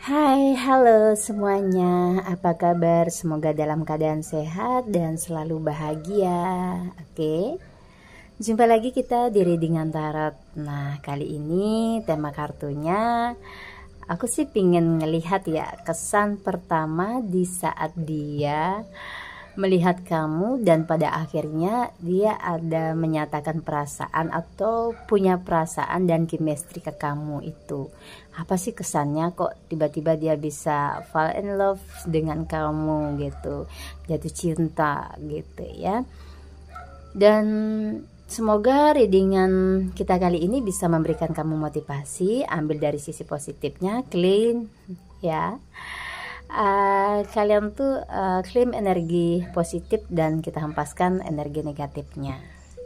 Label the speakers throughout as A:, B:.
A: Hai, halo semuanya. Apa kabar? Semoga dalam keadaan sehat dan selalu bahagia. Oke. Jumpa lagi kita di Reading Tarot. Nah, kali ini tema kartunya aku sih pingin ngelihat ya kesan pertama di saat dia melihat kamu dan pada akhirnya dia ada menyatakan perasaan atau punya perasaan dan chemistry ke kamu itu. Apa sih kesannya kok tiba-tiba dia bisa fall in love dengan kamu gitu, jatuh cinta gitu ya. Dan semoga readingan kita kali ini bisa memberikan kamu motivasi, ambil dari sisi positifnya, clean ya. Kalian tuh klaim energi positif dan kita hempaskan energi negatifnya.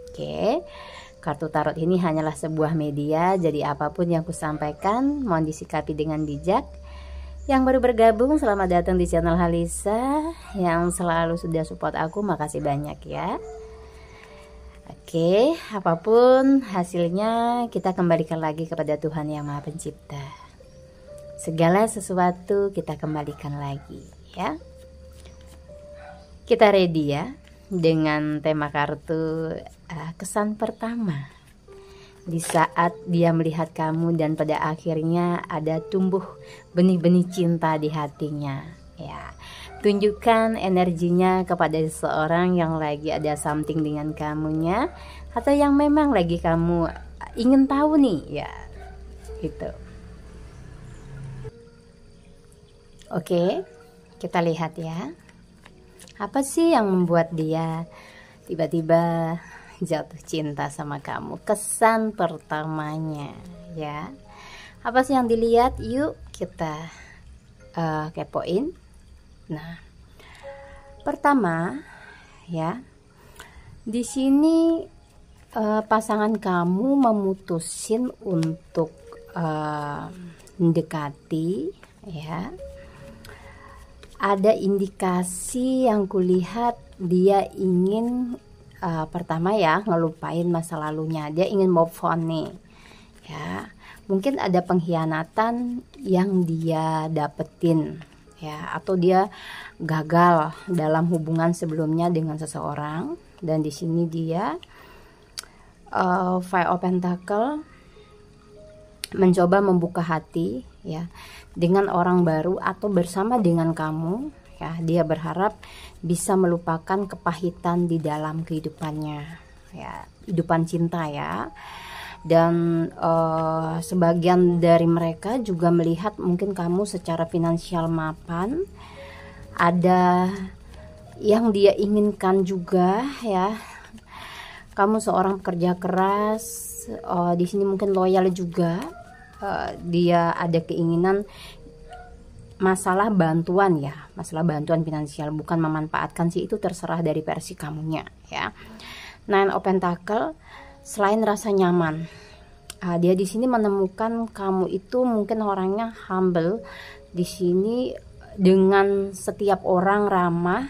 A: Oke. Kartu tarot ini hanyalah sebuah media, jadi apapun yang kusampaikan mohon disikapi dengan bijak. Yang baru bergabung, selamat datang di channel Halisa. Yang selalu sudah support aku, makasih banyak ya. Oke, apapun hasilnya kita kembalikan lagi kepada Tuhan Yang Maha Pencipta. Segala sesuatu kita kembalikan lagi ya. Kita ready ya dengan tema kartu kesan pertama. Di saat dia melihat kamu dan pada akhirnya ada tumbuh benih-benih cinta di hatinya ya. Tunjukkan energinya kepada seseorang yang lagi ada something dengan kamunya, atau yang memang lagi kamu ingin tahu nih ya gitu. Oke, kita lihat ya. Apa sih yang membuat dia tiba-tiba jatuh cinta sama kamu? Kesan pertamanya ya. Apa sih yang dilihat? Yuk kita kepoin. Nah, pertama ya. Di sini pasangan kamu memutusin untuk mendekati ya. Ada indikasi yang kulihat dia ingin pertama ya ngelupain masa lalunya, dia ingin move on nih ya. Mungkin ada pengkhianatan yang dia dapetin ya, atau dia gagal dalam hubungan sebelumnya dengan seseorang, dan di sini dia Five of Pentacle mencoba membuka hati ya dengan orang baru atau bersama dengan kamu ya. Dia berharap bisa melupakan kepahitan di dalam kehidupannya ya, kehidupan cinta ya. Dan sebagian dari mereka juga melihat mungkin kamu secara finansial mapan, ada yang dia inginkan juga ya. Kamu seorang pekerja keras, di sini mungkin loyal juga. Dia ada keinginan masalah bantuan ya, masalah bantuan finansial, bukan memanfaatkan sih, itu terserah dari versi kamunya ya. Nine of Pentacle, selain rasa nyaman, dia di sini menemukan kamu itu mungkin orangnya humble. Di sini dengan setiap orang ramah,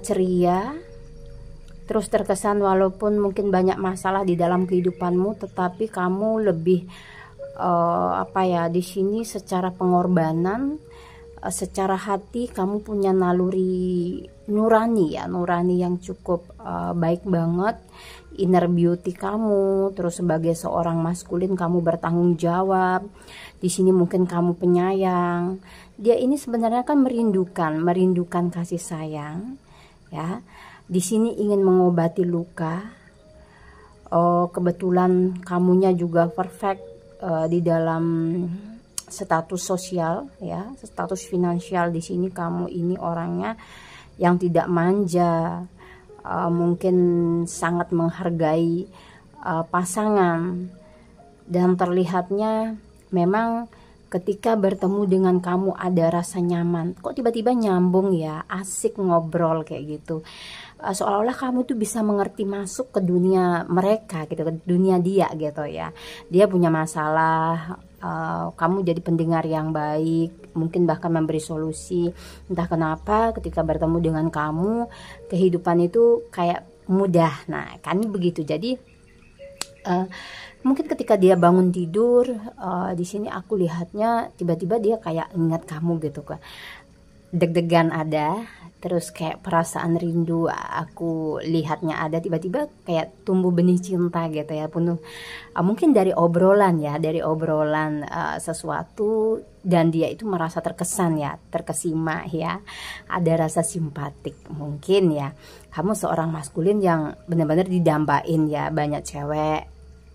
A: ceria, terus terkesan walaupun mungkin banyak masalah di dalam kehidupanmu, tetapi kamu lebih di sini secara pengorbanan, secara hati kamu punya naluri nurani ya, nurani yang cukup baik banget. Inner beauty kamu, terus sebagai seorang maskulin kamu bertanggung jawab. Di sini mungkin kamu penyayang. Dia ini sebenarnya kan merindukan kasih sayang ya. Di sini ingin mengobati luka. Kebetulan kamunya juga perfect di dalam status sosial ya, status finansial. Di sini kamu ini orangnya yang tidak manja, mungkin sangat menghargai pasangan, dan terlihatnya memang ketika bertemu dengan kamu ada rasa nyaman. Kok tiba-tiba nyambung ya, asik ngobrol kayak gitu. Seolah-olah kamu tuh bisa mengerti, masuk ke dunia mereka gitu, ke dunia dia gitu ya. Dia punya masalah, kamu jadi pendengar yang baik, mungkin bahkan memberi solusi. Entah kenapa ketika bertemu dengan kamu, kehidupan itu kayak mudah. Nah kan begitu. Jadi Eh, Mungkin ketika dia bangun tidur, di sini aku lihatnya tiba-tiba dia kayak ingat kamu gitu kan. Deg-degan ada, terus kayak perasaan rindu aku lihatnya ada, tiba-tiba kayak tumbuh benih cinta gitu ya, penuh mungkin dari obrolan ya, dari obrolan sesuatu, dan dia itu merasa terkesan ya, terkesima ya, ada rasa simpatik mungkin ya. Kamu seorang maskulin yang benar-benar didambain ya, banyak cewek,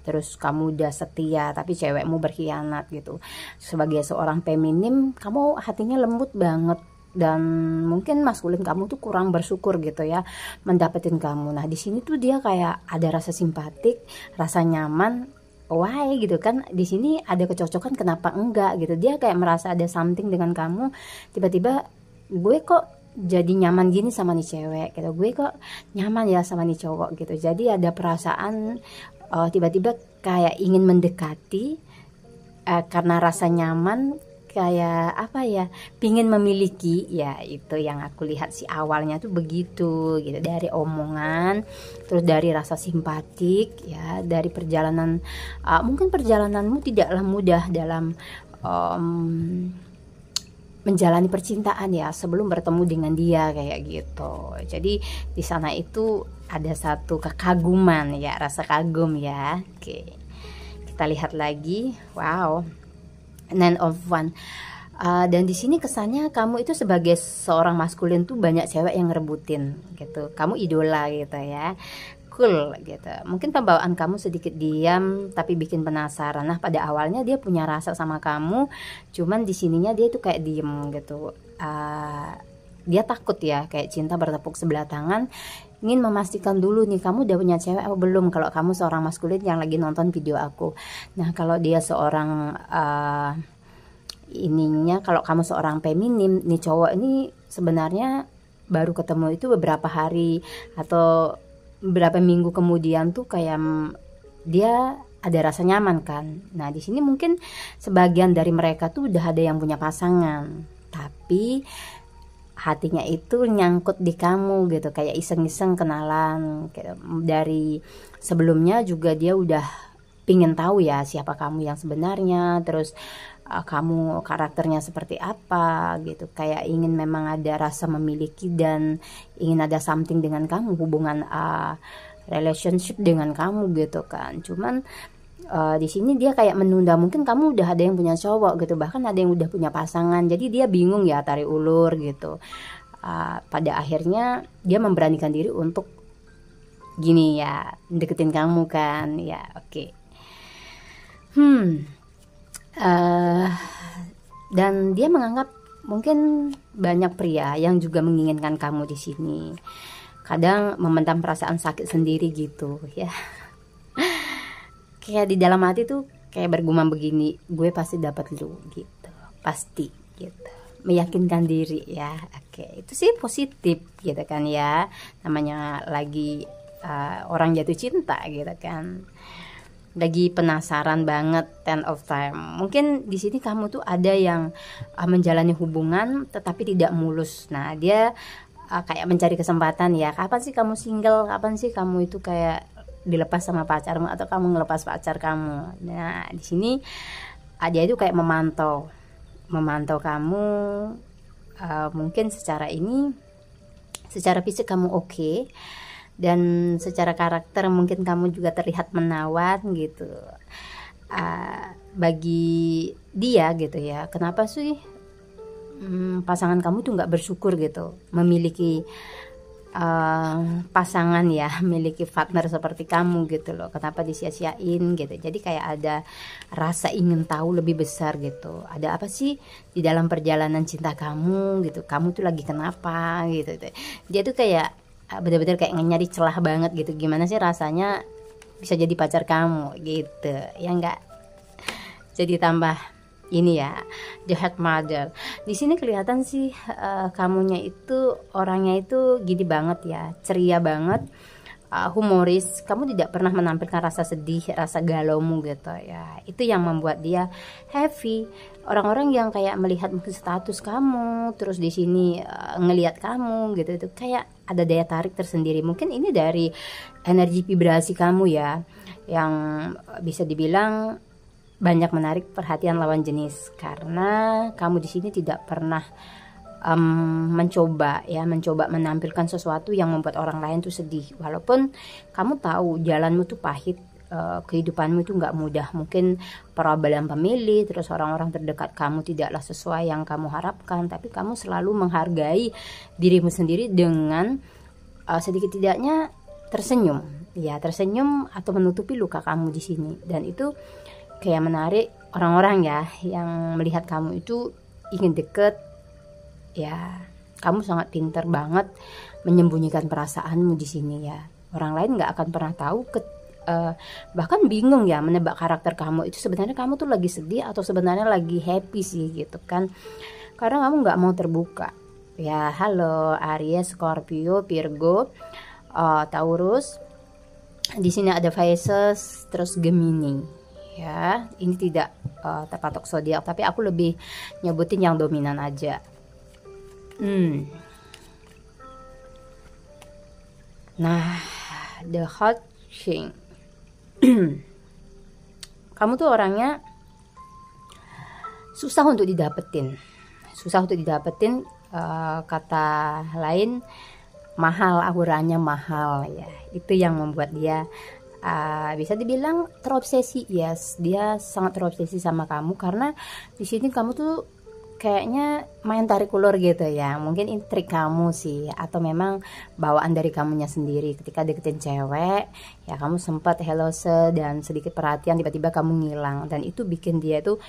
A: terus kamu udah setia tapi cewekmu berkhianat gitu. Sebagai seorang feminim, kamu hatinya lembut banget, dan mungkin maskulin kamu tuh kurang bersyukur gitu ya mendapetin kamu. Nah di sini tuh dia kayak ada rasa simpatik, rasa nyaman. Why gitu kan, di sini ada kecocokan, kenapa enggak gitu. Dia kayak merasa ada something dengan kamu, tiba-tiba gue kok jadi nyaman gini sama nih cewek gitu, gue kok nyaman ya sama nih cowok gitu. Jadi ada perasaan tiba-tiba kayak ingin mendekati, karena rasa nyaman, kayak apa ya, pingin memiliki ya. Itu yang aku lihat sih awalnya tuh begitu gitu, dari omongan, terus dari rasa simpatik ya, dari perjalanan. Mungkin perjalananmu tidaklah mudah dalam menjalani percintaan ya, sebelum bertemu dengan dia kayak gitu. Jadi di sana itu ada satu kekaguman ya, rasa kagum ya. Oke, kita lihat lagi. Wow, Nine of One. Dan di sini kesannya kamu itu sebagai seorang maskulin tuh banyak cewek yang ngerebutin gitu. Kamu idola gitu ya, cool gitu. Mungkin pembawaan kamu sedikit diam tapi bikin penasaran. Nah pada awalnya dia punya rasa sama kamu, cuman di sininya dia tuh kayak diem gitu. Dia takut ya, kayak cinta bertepuk sebelah tangan, ingin memastikan dulu nih kamu udah punya cewek atau belum, kalau kamu seorang maskulin yang lagi nonton video aku. Nah kalau dia seorang kalau kamu seorang feminim nih, cowok ini sebenarnya baru ketemu itu beberapa hari atau beberapa minggu kemudian tuh kayak dia ada rasa nyaman kan. Nah di sini mungkin sebagian dari mereka tuh udah ada yang punya pasangan, tapi hatinya itu nyangkut di kamu gitu, kayak iseng-iseng kenalan gitu. Dari sebelumnya juga dia udah pingin tahu ya siapa kamu yang sebenarnya, terus kamu karakternya seperti apa gitu, kayak ingin memang ada rasa memiliki dan ingin ada something dengan kamu, hubungan relationship dengan kamu gitu kan. Cuman di sini dia kayak menunda, mungkin kamu udah ada yang punya cowok gitu, bahkan ada yang udah punya pasangan, jadi dia bingung ya, tarik ulur gitu. Pada akhirnya dia memberanikan diri untuk gini ya, deketin kamu kan ya. Oke. Dan dia menganggap mungkin banyak pria yang juga menginginkan kamu di sini, kadang memendam perasaan sakit sendiri gitu ya. Kayak di dalam hati tuh kayak bergumam begini, gue pasti dapat lu gitu, pasti gitu, meyakinkan diri ya. Oke, itu sih positif gitu kan ya, namanya lagi orang jatuh cinta gitu kan, lagi penasaran banget. Ten of Time, mungkin di sini kamu tuh ada yang menjalani hubungan tetapi tidak mulus. Nah dia kayak mencari kesempatan ya, kapan sih kamu single, kapan sih kamu itu kayak dilepas sama pacarmu atau kamu ngelepas pacar kamu. Nah di sini dia itu kayak memantau kamu. Mungkin secara fisik kamu oke, dan secara karakter mungkin kamu juga terlihat menawan gitu. Bagi dia gitu ya, kenapa sih pasangan kamu tuh nggak bersyukur gitu memiliki pasangan ya, memiliki partner seperti kamu gitu loh, kenapa disia-siain gitu. Jadi kayak ada rasa ingin tahu lebih besar gitu, ada apa sih di dalam perjalanan cinta kamu gitu, kamu tuh lagi kenapa gitu. Dia tuh kayak bener-bener kayak nyari celah banget gitu, gimana sih rasanya bisa jadi pacar kamu gitu ya, enggak jadi tambah ini ya, the head mother. Di sini kelihatan sih kamunya itu orangnya itu gini banget ya, ceria banget, humoris. Kamu tidak pernah menampilkan rasa sedih, rasa galaumu gitu ya. Itu yang membuat dia happy. Orang-orang yang kayak melihat mungkin status kamu, terus di sini ngelihat kamu gitu, itu kayak ada daya tarik tersendiri. Mungkin ini dari energi vibrasi kamu ya, yang bisa dibilang banyak menarik perhatian lawan jenis, karena kamu di sini tidak pernah mencoba menampilkan sesuatu yang membuat orang lain tuh sedih, walaupun kamu tahu jalanmu tuh pahit, kehidupanmu itu nggak mudah, mungkin perobalan pemilih, terus orang-orang terdekat kamu tidaklah sesuai yang kamu harapkan, tapi kamu selalu menghargai dirimu sendiri dengan sedikit tidaknya tersenyum atau menutupi luka kamu di sini. Dan itu kayak menarik orang-orang ya yang melihat kamu itu ingin deket. Ya, kamu sangat pintar banget menyembunyikan perasaanmu di sini ya. Orang lain nggak akan pernah tahu, bahkan bingung ya menebak karakter kamu itu sebenarnya kamu tuh lagi sedih atau sebenarnya lagi happy sih gitu kan. Karena kamu nggak mau terbuka. Ya, halo Aries, Scorpio, Virgo, Taurus. Di sini ada Pisces, terus Gemini. Ya, ini tidak terpatok zodiak, tapi aku lebih nyebutin yang dominan aja. Nah, the hot thing. Kamu tuh orangnya susah untuk didapetin. Kata lain mahal, auranya mahal ya. Itu yang membuat dia bisa dibilang terobsesi. Yes, dia sangat terobsesi sama kamu karena di sini kamu tuh kayaknya main tarik ulur gitu ya. Mungkin ini trik kamu sih, atau memang bawaan dari kamunya sendiri. Ketika deketin cewek ya kamu sempat helose dan sedikit perhatian, tiba-tiba kamu ngilang, dan itu bikin dia tuh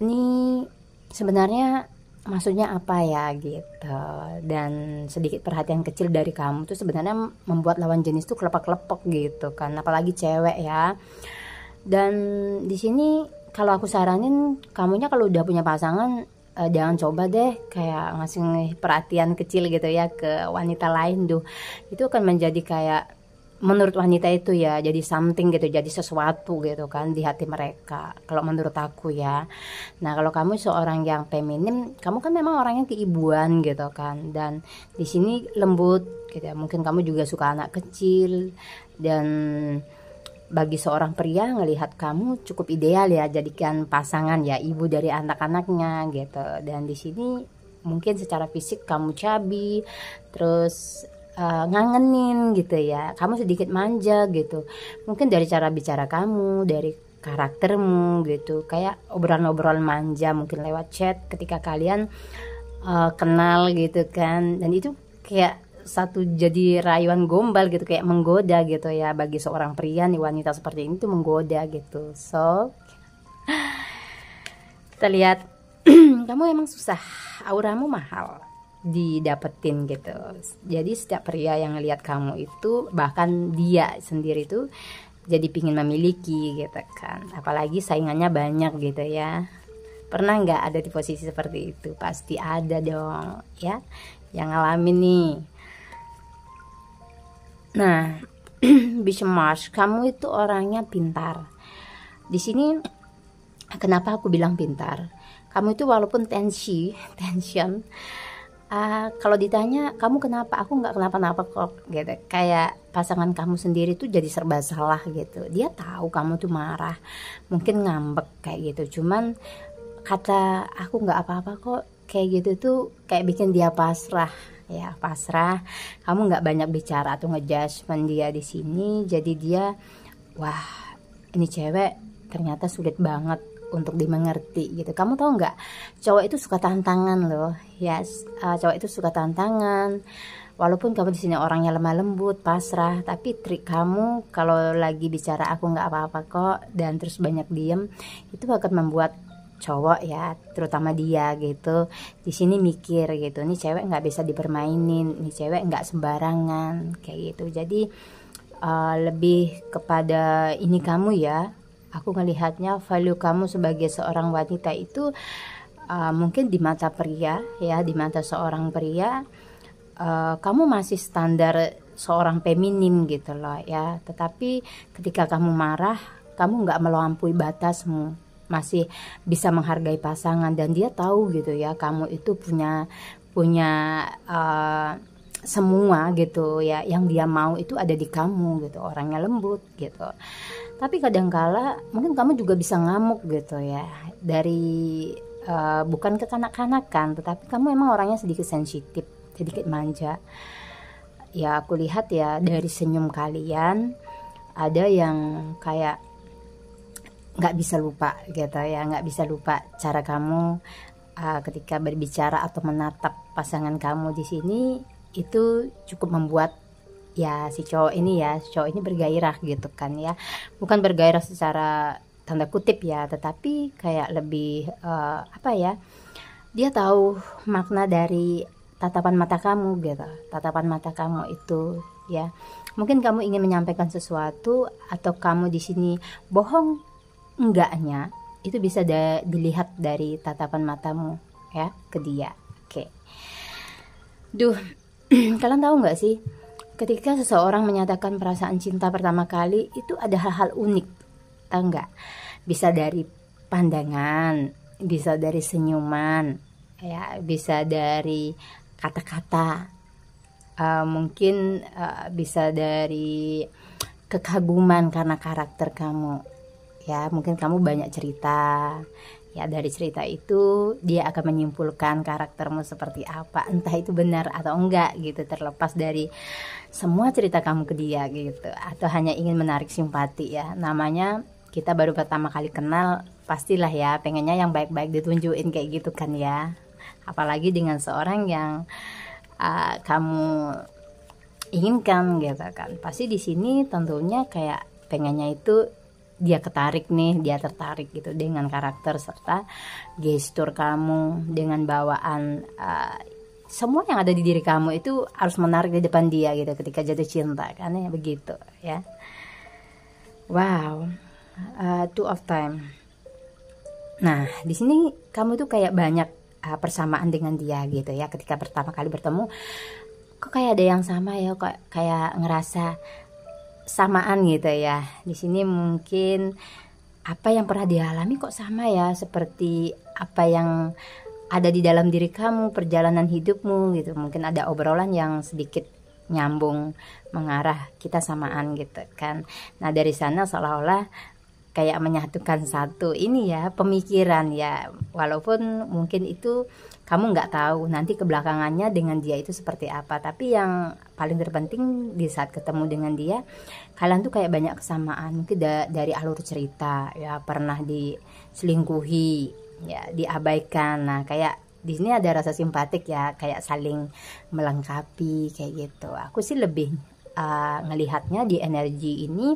A: ini sebenarnya maksudnya apa ya gitu. Dan sedikit perhatian kecil dari kamu tuh sebenarnya membuat lawan jenis tuh kelepek-kelepek gitu kan, apalagi cewek ya. Dan di sini kalau aku saranin kamunya kalau udah punya pasangan, jangan coba deh kayak ngasih perhatian kecil gitu ya ke wanita lain tuh. Itu akan menjadi kayak, menurut wanita itu ya, jadi something gitu, jadi sesuatu gitu kan di hati mereka, kalau menurut aku ya. Nah, kalau kamu seorang yang feminim, kamu kan memang orangnya keibuan gitu kan, dan di sini lembut gitu ya. Mungkin kamu juga suka anak kecil, dan bagi seorang pria ngelihat kamu cukup ideal ya jadikan pasangan ya, ibu dari anak-anaknya gitu. Dan di sini mungkin secara fisik kamu cabi, terus ngangenin gitu ya, kamu sedikit manja gitu. Mungkin dari cara bicara kamu, dari karaktermu gitu, kayak obrolan-obrolan manja mungkin lewat chat ketika kalian kenal gitu kan. Dan itu kayak satu jadi rayuan gombal gitu, kayak menggoda gitu ya. Bagi seorang pria nih, wanita seperti ini tuh menggoda gitu. So kita lihat kamu emang susah, auramu mahal didapetin gitu. Jadi setiap pria yang lihat kamu itu, bahkan dia sendiri tuh jadi pingin memiliki gitu kan, apalagi saingannya banyak gitu ya. Pernah nggak ada di posisi seperti itu? Pasti ada dong ya yang ngalamin nih. Nah, Beach Mars, kamu itu orangnya pintar. Di sini kenapa aku bilang pintar? Kamu itu walaupun tension, kalau ditanya kamu kenapa, aku nggak kenapa-napa kok gitu. Kayak pasangan kamu sendiri tuh jadi serba salah gitu. Dia tahu kamu tuh marah, mungkin ngambek kayak gitu. Cuman kata aku nggak apa-apa kok, kayak gitu tuh kayak bikin dia pasrah. Ya, pasrah. Kamu nggak banyak bicara atau ngejudgment dia di sini, jadi dia, wah ini cewek ternyata sulit banget untuk dimengerti gitu. Kamu tahu nggak, cowok itu suka tantangan loh. Yes, cowok itu suka tantangan. Walaupun kamu di sini orangnya lemah lembut, pasrah, tapi trik kamu kalau lagi bicara aku nggak apa-apa kok, dan terus banyak diem, itu akan membuat cowok ya, terutama dia gitu, di sini mikir gitu, nih cewek nggak bisa dipermainin, nih cewek nggak sembarangan kayak gitu. Jadi lebih kepada ini kamu ya, aku ngelihatnya value kamu sebagai seorang wanita itu mungkin di mata pria ya, di mata seorang pria kamu masih standar seorang feminim gitu loh ya. Tetapi ketika kamu marah, kamu nggak melampaui batasmu, masih bisa menghargai pasangan, dan dia tahu gitu ya kamu itu punya semua gitu ya, yang dia mau itu ada di kamu gitu, orangnya lembut gitu. Tapi kadangkala mungkin kamu juga bisa ngamuk gitu ya, dari bukan kekanak-kanakan, tetapi kamu emang orangnya sedikit sensitif, sedikit manja. Ya aku lihat ya dari senyum kalian, ada yang kayak nggak bisa lupa gitu ya, nggak bisa lupa cara kamu ketika berbicara atau menatap pasangan kamu di sini. Itu cukup membuat ya si cowok ini bergairah gitu kan ya, bukan bergairah secara tanda kutip ya, tetapi kayak lebih apa ya, dia tahu makna dari tatapan mata kamu gitu. Tatapan mata kamu itu ya, mungkin kamu ingin menyampaikan sesuatu atau kamu di sini bohong enggaknya, itu bisa dilihat dari tatapan matamu ya ke dia. Oke. Duh, kalian tahu nggak sih, ketika seseorang menyatakan perasaan cinta pertama kali itu ada hal-hal unik, tahu nggak? Bisa dari pandangan, bisa dari senyuman, ya, bisa dari kata-kata, mungkin bisa dari kekaguman karena karakter kamu, ya. Mungkin kamu banyak cerita. Ya, dari cerita itu dia akan menyimpulkan karaktermu seperti apa, entah itu benar atau enggak gitu, terlepas dari semua cerita kamu ke dia gitu, atau hanya ingin menarik simpati ya. Namanya kita baru pertama kali kenal, pastilah ya pengennya yang baik-baik ditunjukin kayak gitu kan ya. Apalagi dengan seorang yang kamu inginkan gitu kan. Pasti di sini tentunya kayak pengennya itu dia tertarik gitu dengan karakter serta gestur kamu, dengan bawaan semua yang ada di diri kamu itu harus menarik di depan dia gitu ketika jatuh cinta kan ya, begitu ya. Wow, two of time. Nah di sini kamu tuh kayak banyak persamaan dengan dia gitu ya. Ketika pertama kali bertemu, kok kayak ada yang sama ya, kok kayak ngerasa samaan gitu ya. Di sini mungkin apa yang pernah dialami kok sama ya, seperti apa yang ada di dalam diri kamu, perjalanan hidupmu gitu. Mungkin ada obrolan yang sedikit nyambung, mengarah kita samaan gitu kan. Nah dari sana seolah-olah kayak menyatukan satu ini ya, pemikiran ya, walaupun mungkin itu kamu nggak tahu nanti kebelakangannya dengan dia itu seperti apa. Tapi yang paling terpenting di saat ketemu dengan dia, kalian tuh kayak banyak kesamaan. Mungkin dari alur cerita ya, pernah diselingkuhi ya, diabaikan. Nah kayak di sini ada rasa simpatik ya, kayak saling melengkapi kayak gitu. Aku sih lebih ngelihatnya di energi ini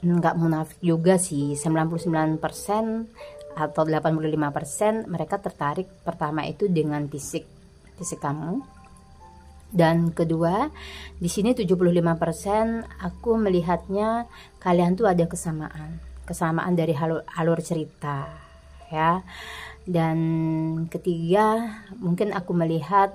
A: nggak munafik juga sih. 99% atau 85% mereka tertarik pertama itu dengan fisik kamu, dan kedua di sini 75% aku melihatnya kalian tuh ada kesamaan dari alur cerita ya. Dan ketiga mungkin aku melihat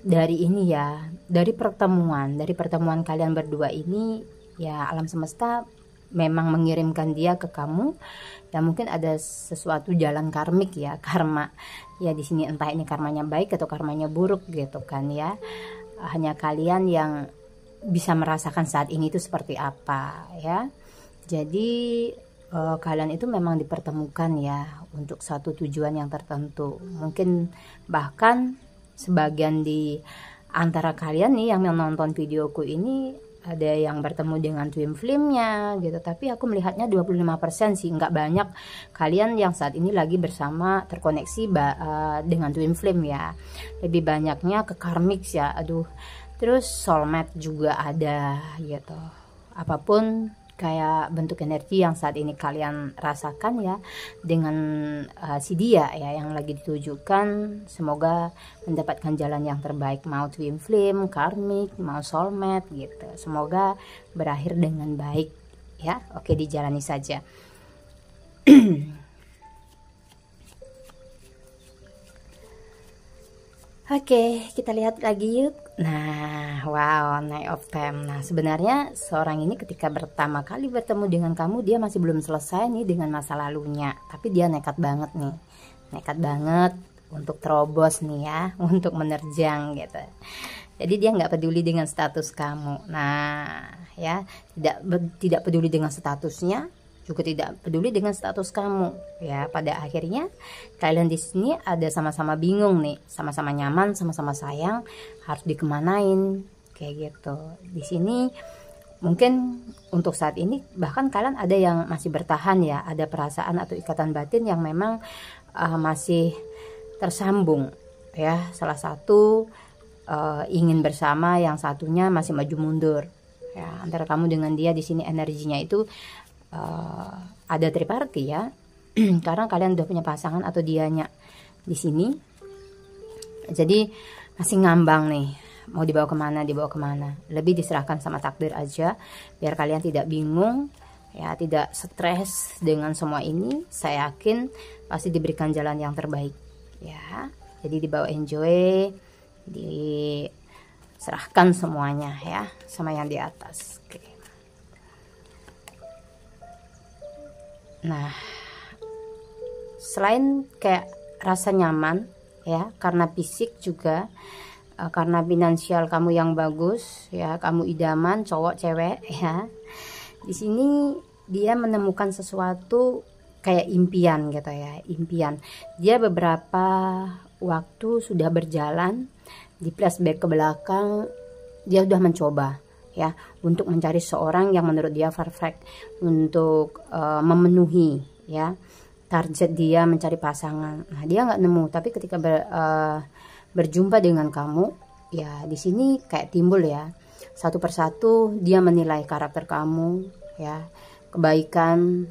A: dari ini ya, dari pertemuan kalian berdua ini ya, alam semesta memang mengirimkan dia ke kamu. Dan mungkin ada sesuatu jalan karmik ya, karma ya di sini, entah ini karmanya baik atau karmanya buruk gitu kan ya. Hanya kalian yang bisa merasakan saat ini itu seperti apa ya. Jadi kalian itu memang dipertemukan ya untuk satu tujuan yang tertentu. Mungkin bahkan sebagian di antara kalian nih yang menonton videoku ini ada yang bertemu dengan twin flame-nya gitu, tapi aku melihatnya 25% sih, nggak banyak kalian yang saat ini lagi bersama terkoneksi dengan twin flame ya. Lebih banyaknya ke karmik ya, terus soulmate juga ada gitu. Apapun kayak bentuk energi yang saat ini kalian rasakan ya dengan si dia ya yang lagi ditujukan, semoga mendapatkan jalan yang terbaik, mau twin flame, karmik, mau soulmate gitu. Semoga berakhir dengan baik ya. Oke, dijalani saja. Oke, kita lihat lagi yuk. Nah, wow, Knight of Time. Nah, sebenarnya seorang ini ketika pertama kali bertemu dengan kamu, dia masih belum selesai nih dengan masa lalunya. Tapi dia nekat banget nih. Nekat banget untuk terobos nih ya, untuk menerjang gitu. Jadi dia nggak peduli dengan status kamu. Nah, ya, tidak peduli dengan statusnya, juga tidak peduli dengan status kamu. Ya, pada akhirnya kalian di sini ada sama-sama bingung nih, sama-sama nyaman, sama-sama sayang, harus dikemanain kayak gitu. Di sini mungkin untuk saat ini bahkan kalian ada yang masih bertahan ya, ada perasaan atau ikatan batin yang memang masih tersambung ya. Salah satu ingin bersama, yang satunya masih maju mundur ya. Antara kamu dengan dia di sini energinya itu ada triparti ya. Karena kalian udah punya pasangan atau dianya di sini, jadi masih ngambang nih, mau dibawa kemana. Lebih diserahkan sama takdir aja, biar kalian tidak bingung ya, tidak stres dengan semua ini. Saya yakin pasti diberikan jalan yang terbaik ya. Jadi dibawa enjoy, diserahkan semuanya ya sama yang di atas. Oke. Nah, selain kayak rasa nyaman ya, karena fisik juga, karena finansial kamu yang bagus ya, kamu idaman cowok cewek ya. Di sini dia menemukan sesuatu kayak impian gitu ya, impian. Dia beberapa waktu sudah berjalan, di flashback ke belakang dia sudah mencoba ya untuk mencari seorang yang menurut dia perfect untuk memenuhi ya target dia mencari pasangan. Nah, dia nggak nemu, tapi ketika berjumpa dengan kamu ya, di sini kayak timbul ya, satu persatu dia menilai karakter kamu ya, kebaikan,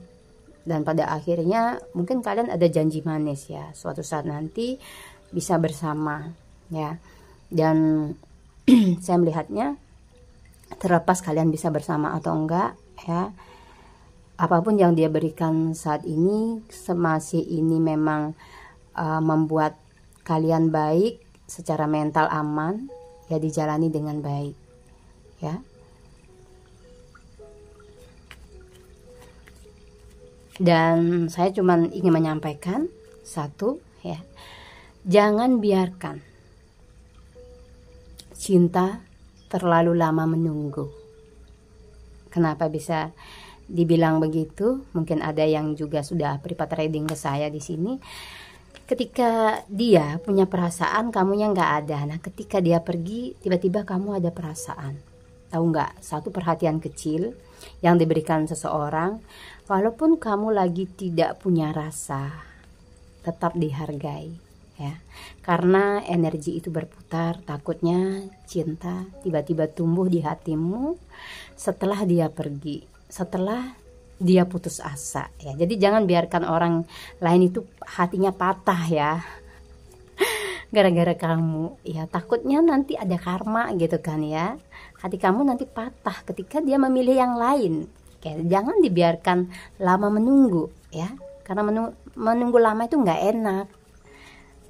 A: dan pada akhirnya mungkin kalian ada janji manis ya, suatu saat nanti bisa bersama ya. Dan saya melihatnya, terlepas kalian bisa bersama atau enggak ya, apapun yang dia berikan saat ini, semasi ini memang membuat kalian baik secara mental, aman ya, dijalani dengan baik ya. Dan saya cuman ingin menyampaikan satu ya, jangan biarkan cinta terlalu lama menunggu. Kenapa bisa dibilang begitu? Mungkin ada yang juga sudah privat reading ke saya di sini. Ketika dia punya perasaan, kamunya nggak ada. Nah, ketika dia pergi, tiba-tiba kamu ada perasaan. Tahu nggak? Satu perhatian kecil yang diberikan seseorang, walaupun kamu lagi tidak punya rasa, tetap dihargai. Ya, karena energi itu berputar. Takutnya cinta tiba-tiba tumbuh di hatimu setelah dia pergi, setelah dia putus asa ya. Jadi jangan biarkan orang lain itu hatinya patah ya gara-gara kamu ya. Takutnya nanti ada karma gitu kan ya, hati kamu nanti patah ketika dia memilih yang lain ya. Jangan dibiarkan lama menunggu ya, karena menunggu lama itu nggak enak.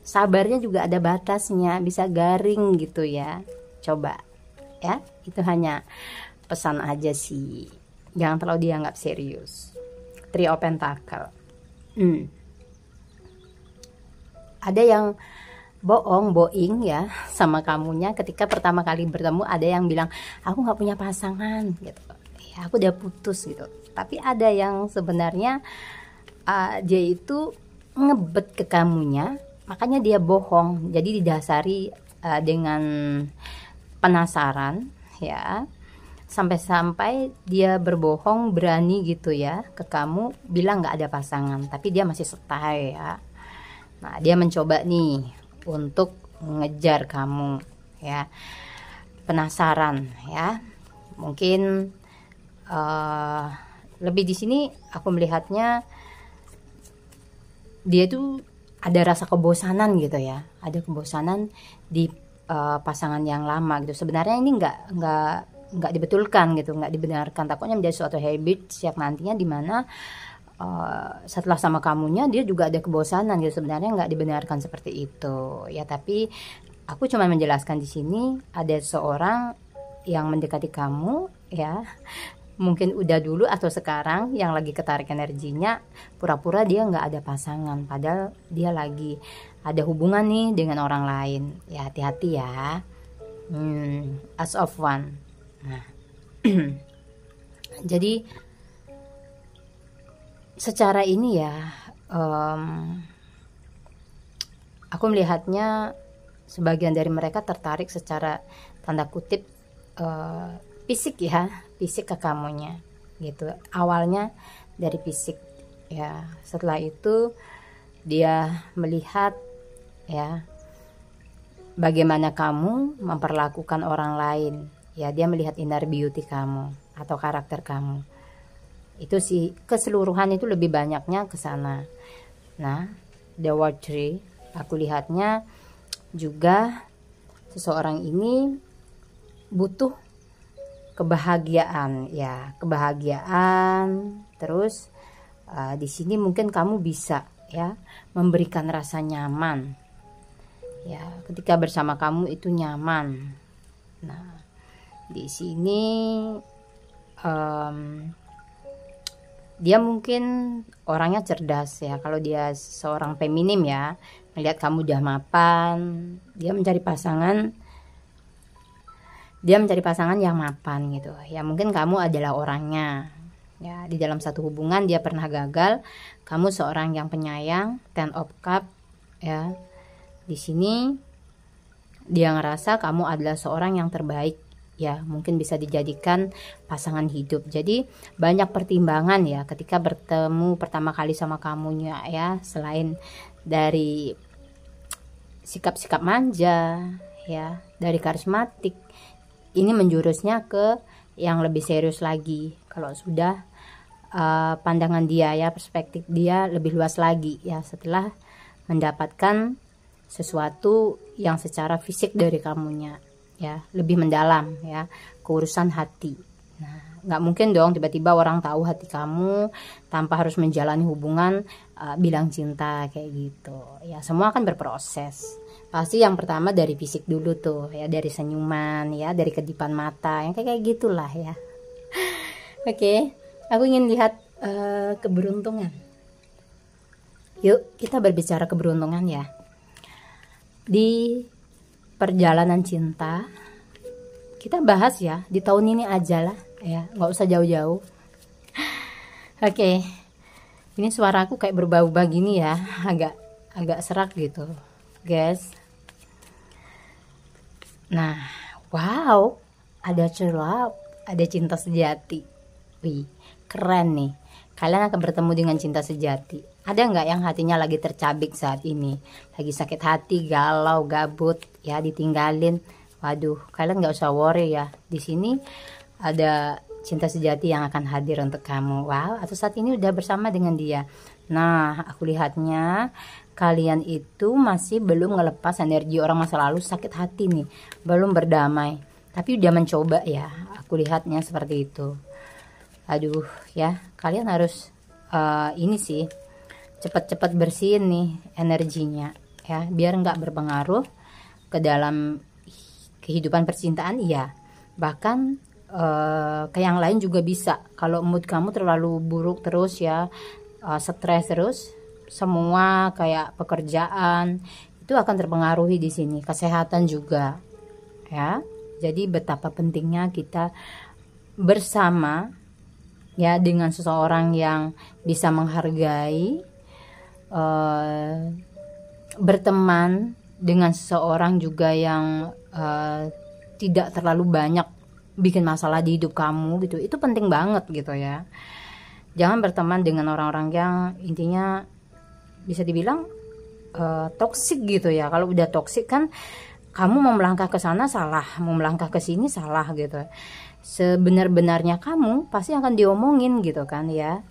A: Sabarnya juga ada batasnya, bisa garing gitu ya. Coba ya, itu hanya pesan aja sih, jangan terlalu dianggap serius. Three of Pentacle. Ada yang bohong ya sama kamunya. Ketika pertama kali bertemu, ada yang bilang aku nggak punya pasangan gitu ya, aku udah putus gitu. Tapi ada yang sebenarnya dia itu ngebet ke kamunya, makanya dia bohong. Jadi didasari dengan penasaran ya, sampai-sampai dia berbohong berani gitu ya ke kamu, bilang nggak ada pasangan, tapi dia masih stay ya. Nah, dia mencoba nih untuk ngejar kamu ya, penasaran ya. Mungkin lebih di sini aku melihatnya dia tuh ada rasa kebosanan gitu ya, ada kebosanan di pasangan yang lama gitu. Sebenarnya ini nggak dibetulkan gitu, nggak dibenarkan. Takutnya menjadi suatu habit siap nantinya, dimana setelah sama kamunya dia juga ada kebosanan gitu. Sebenarnya nggak dibenarkan seperti itu ya. Tapi aku cuma menjelaskan di sini ada seorang yang mendekati kamu ya, mungkin udah dulu atau sekarang yang lagi ketarik energinya, pura-pura dia nggak ada pasangan, padahal dia lagi ada hubungan nih dengan orang lain. Ya hati-hati ya. As of one. Nah, jadi secara ini ya, aku melihatnya sebagian dari mereka tertarik secara tanda kutip fisik ya, fisik ke kamunya gitu. Awalnya dari fisik ya, setelah itu dia melihat ya bagaimana kamu memperlakukan orang lain ya, dia melihat inner beauty kamu atau karakter kamu. Itu sih keseluruhan, itu lebih banyaknya ke sana. Nah, the word tree, aku lihatnya juga seseorang ini butuh kebahagiaan ya, kebahagiaan. Terus di sini mungkin kamu bisa ya memberikan rasa nyaman ya, ketika bersama kamu itu nyaman. Nah, di sini dia mungkin orangnya cerdas ya. Kalau dia seorang feminim ya, melihat kamu udah mapan, dia mencari pasangan yang mapan gitu ya. Mungkin kamu adalah orangnya ya. Di dalam satu hubungan dia pernah gagal, kamu seorang yang penyayang, Ten of Cup ya. Di sini dia ngerasa kamu adalah seorang yang terbaik ya, mungkin bisa dijadikan pasangan hidup. Jadi banyak pertimbangan ya ketika bertemu pertama kali sama kamunya ya. Selain dari sikap-sikap manja ya, dari karismatik, ini menjurusnya ke yang lebih serius lagi. Kalau sudah pandangan dia ya, perspektif dia lebih luas lagi ya, setelah mendapatkan sesuatu yang secara fisik dari kamunya ya, lebih mendalam ya, keurusan hati. Nah, nggak mungkin dong tiba-tiba orang tahu hati kamu tanpa harus menjalani hubungan bilang cinta kayak gitu ya. Semua akan berproses. Pasti yang pertama dari fisik dulu tuh ya, dari senyuman ya, dari kedipan mata yang kayak gitulah ya. Oke, aku ingin lihat keberuntungan. Yuk kita berbicara keberuntungan ya. Di perjalanan cinta kita bahas ya di tahun ini aja lah ya, nggak usah jauh-jauh. Oke, ini suaraku kayak berubah-ubah gini ya, agak serak gitu guys. Nah, wow, ada true love, ada cinta sejati. Wih, keren nih. Kalian akan bertemu dengan cinta sejati. Ada nggak yang hatinya lagi tercabik saat ini? Lagi sakit hati, galau, gabut, ya ditinggalin. Waduh, kalian nggak usah worry ya. Di sini ada cinta sejati yang akan hadir untuk kamu. Wow, atau saat ini udah bersama dengan dia. Nah, aku lihatnya kalian itu masih belum ngelepas energi orang masa lalu, sakit hati nih. Belum berdamai. Tapi udah mencoba ya. Aku lihatnya seperti itu. Aduh ya, kalian harus ini sih cepat-cepat bersihin nih energinya ya, biar nggak berpengaruh ke dalam kehidupan percintaan ya, bahkan ke yang lain juga bisa. Kalau mood kamu terlalu buruk terus ya, stres terus, semua kayak pekerjaan itu akan terpengaruhi di sini, kesehatan juga ya. Jadi betapa pentingnya kita bersama ya dengan seseorang yang bisa menghargai, berteman dengan seseorang juga yang tidak terlalu banyak bikin masalah di hidup kamu gitu. Itu penting banget gitu ya. Jangan berteman dengan orang-orang yang intinya bisa dibilang toksik gitu ya. Kalau udah toksik kan kamu mau melangkah ke sana salah, mau melangkah ke sini salah gitu. Sebenar-benarnya kamu pasti akan diomongin gitu kan ya.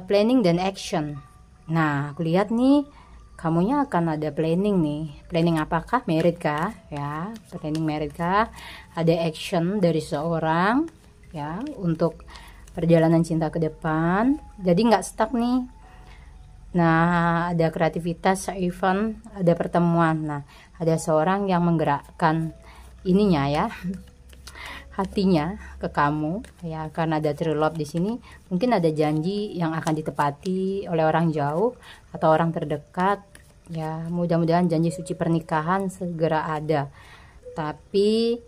A: Planning dan action. Nah, aku lihat nih kamunya akan ada planning nih. Planning apakah? Merit kah? Ya, planning merit kah? Ada action dari seorang ya untuk perjalanan cinta ke depan. Jadi nggak stuck nih. Nah, ada kreativitas, event, ada pertemuan. Nah, ada seorang yang menggerakkan ininya ya. hatinya ke kamu ya, karena ada true love di sini. Mungkin ada janji yang akan ditepati oleh orang jauh atau orang terdekat ya. Mudah-mudahan janji suci pernikahan segera ada. Tapi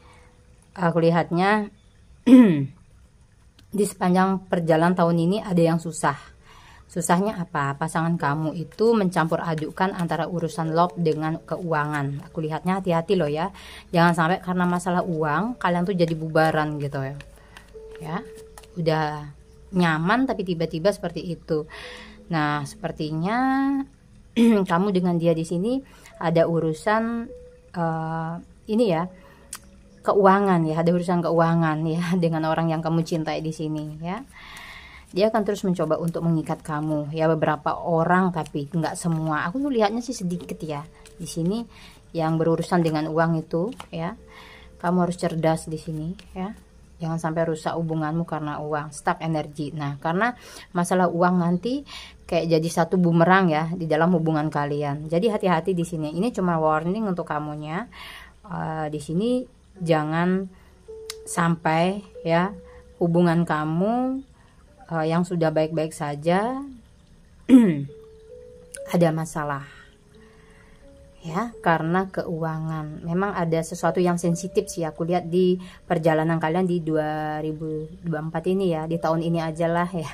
A: aku lihatnya di sepanjang perjalanan tahun ini ada yang susah. Susahnya apa? Pasangan kamu itu mencampur adukan antara urusan love dengan keuangan. Aku lihatnya hati-hati loh ya. Jangan sampai karena masalah uang kalian tuh jadi bubaran gitu ya. Ya, udah nyaman tapi tiba-tiba seperti itu. Nah, sepertinya kamu dengan dia di sini ada urusan ini ya, keuangan ya, ada urusan keuangan ya dengan orang yang kamu cintai di sini ya. Dia akan terus mencoba untuk mengikat kamu ya, beberapa orang tapi nggak semua. Aku tuh lihatnya sih sedikit ya di sini yang berurusan dengan uang itu ya. Kamu harus cerdas di sini ya. Jangan sampai rusak hubunganmu karena uang, stuck energi. Nah, karena masalah uang nanti kayak jadi satu bumerang ya di dalam hubungan kalian. Jadi hati-hati di sini. Ini cuma warning untuk kamunya. Di sini jangan sampai ya hubungan kamu yang sudah baik-baik saja ada masalah ya, karena keuangan. Memang ada sesuatu yang sensitif sih aku lihat di perjalanan kalian di 2024 ini ya, di tahun ini aja lah ya.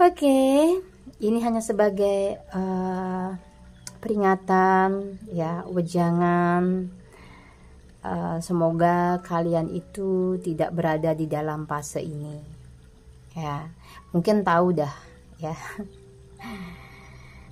A: Oke, ini hanya sebagai peringatan ya, wejangan. Semoga kalian itu tidak berada di dalam fase ini ya. Mungkin tahu dah ya.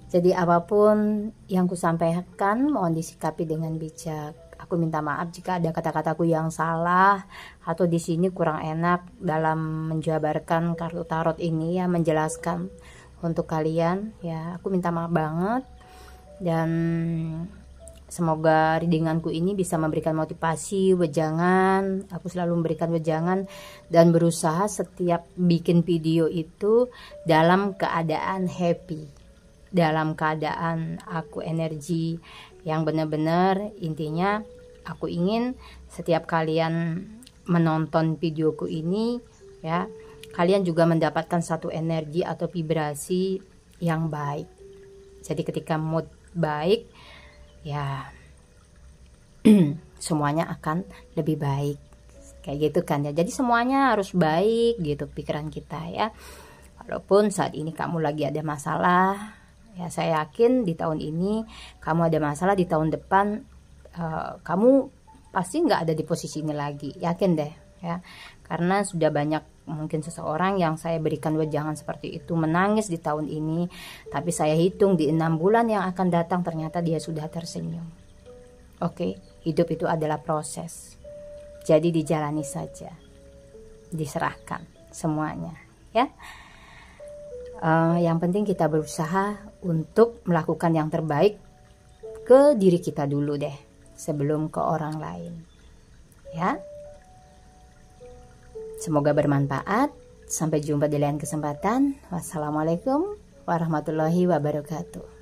A: Jadi apapun yang kusampaikan mohon disikapi dengan bijak. Aku minta maaf jika ada kata-kataku yang salah atau di sini kurang enak dalam menjabarkan kartu tarot ini ya, menjelaskan untuk kalian ya. Aku minta maaf banget, dan semoga readinganku ini bisa memberikan motivasi, wejangan. Aku selalu memberikan wejangan dan berusaha setiap bikin video itu dalam keadaan happy, dalam keadaan aku energi yang benar-benar. Intinya aku ingin setiap kalian menonton videoku ini ya, kalian juga mendapatkan satu energi atau vibrasi yang baik. Jadi ketika mood baik ya semuanya akan lebih baik kayak gitu kan ya. Jadi semuanya harus baik gitu pikiran kita ya. Walaupun saat ini kamu lagi ada masalah ya, saya yakin di tahun ini kamu ada masalah, di tahun depan kamu pasti nggak ada di posisi ini lagi, yakin deh ya. Karena sudah banyak mungkin seseorang yang saya berikan wejangan seperti itu menangis di tahun ini, tapi saya hitung di 6 bulan yang akan datang ternyata dia sudah tersenyum. Oke, hidup itu adalah proses, jadi dijalani saja, diserahkan semuanya ya. Yang penting kita berusaha untuk melakukan yang terbaik ke diri kita dulu deh sebelum ke orang lain ya. Semoga bermanfaat. Sampai jumpa di lain kesempatan. Wassalamualaikum warahmatullahi wabarakatuh.